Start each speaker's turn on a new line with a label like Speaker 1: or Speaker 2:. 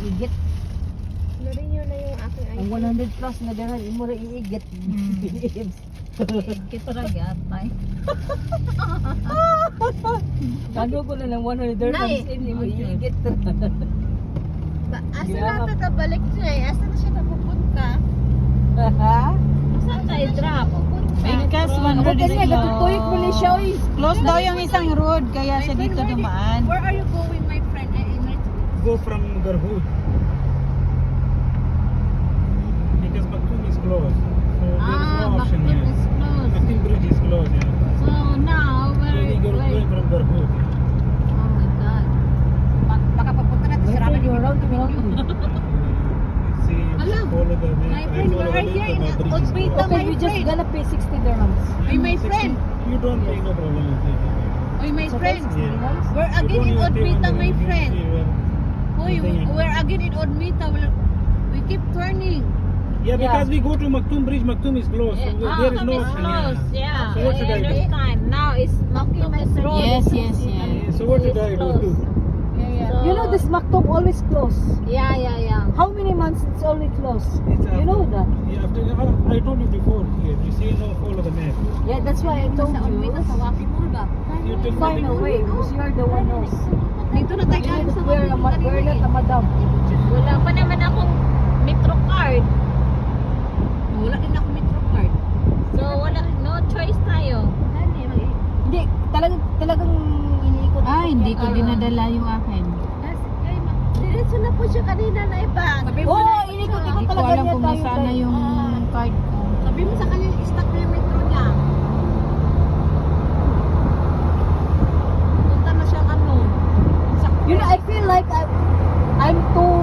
Speaker 1: iigit.
Speaker 2: Narinyo na yung aking
Speaker 1: Ang 100 plus na dara, imo ra iigit.
Speaker 3: Ikit ra gyapay.
Speaker 1: Kano ko na lang 100 dirhams in imo iigit.
Speaker 2: Asa na tatabalik siya eh? Asa na siya napupunta?
Speaker 3: Saan tayo drop?
Speaker 4: Because
Speaker 1: Ako kasi gatutoy ko ni siya oy.
Speaker 4: close daw yung isang road kaya siya dito dumaan.
Speaker 2: Where are you going, my friend?
Speaker 5: Go from Garhood. Because Maktoum is closed. So there is no option
Speaker 3: Maktoum
Speaker 5: here.
Speaker 3: is closed.
Speaker 5: Maktoum bridge is closed, yeah.
Speaker 3: So now,
Speaker 5: So we go going from Garhood.
Speaker 3: Oh my God.
Speaker 2: Baka papunta na
Speaker 1: My friend, you're around to me.
Speaker 5: See,
Speaker 2: Hello.
Speaker 5: follow the way.
Speaker 2: My friend,
Speaker 5: follow
Speaker 2: we're
Speaker 5: the way
Speaker 2: here
Speaker 5: to
Speaker 2: in
Speaker 5: the bridge is
Speaker 2: Ospita.
Speaker 5: closed.
Speaker 1: Okay, we just gonna pay 60 dirhams.
Speaker 2: Ay, my
Speaker 5: 60,
Speaker 2: friend.
Speaker 5: You don't pay, no problem. You take it.
Speaker 2: Oy, my
Speaker 1: So
Speaker 2: friend.
Speaker 1: that's 60 dirhams.
Speaker 2: We're
Speaker 5: You
Speaker 2: again
Speaker 5: don't
Speaker 2: in
Speaker 5: even pay
Speaker 2: Odmita,
Speaker 5: when
Speaker 2: my
Speaker 5: you
Speaker 2: friend.
Speaker 5: see where-
Speaker 2: Oy, we're again in Odmita. We keep turning.
Speaker 5: Yeah,
Speaker 1: Yeah.
Speaker 5: because we go to Maktoum bridge, Maktoum is closed. So there is no
Speaker 3: Maktoum is
Speaker 5: option
Speaker 3: closed.
Speaker 5: here.
Speaker 3: Yeah,
Speaker 5: So what should I do?
Speaker 3: understand. Now it's Maktoum is closed.
Speaker 4: Yes, yes, yes.
Speaker 5: So what should I do?
Speaker 3: So,
Speaker 1: You know this Maktoum always closed.
Speaker 3: Yeah.
Speaker 1: How many months it's only closed?
Speaker 5: It's
Speaker 1: You know that?
Speaker 5: Yeah, after, I told you before here. You say no, follow the map.
Speaker 1: Yeah, that's why I told
Speaker 2: Sa Odmita, sa
Speaker 1: you.
Speaker 2: Wapi Mall ba?
Speaker 5: You tell
Speaker 1: Find
Speaker 5: me.
Speaker 1: a way because you're the one knows.
Speaker 2: Dito na tayo galing sa
Speaker 1: We're not a madam.
Speaker 3: wala pa naman akong Metro card.
Speaker 2: Wala din ako Metro card.
Speaker 3: So, no choice tayo.
Speaker 1: Hindi, talagang iniikot.
Speaker 4: Ah, hindi ko dinadala yung akin.
Speaker 2: Diretso na po siya kanina na iba.
Speaker 1: Oo, inikot-ikot
Speaker 4: Hindi ko
Speaker 1: talaga
Speaker 4: alam
Speaker 1: niya
Speaker 4: kung
Speaker 1: tayo.
Speaker 4: nasaan na yung card ko.
Speaker 2: Sabi mo sa kanya, stop na yung metro niya. Punta na siyang ano.
Speaker 1: You know, I feel like I'm too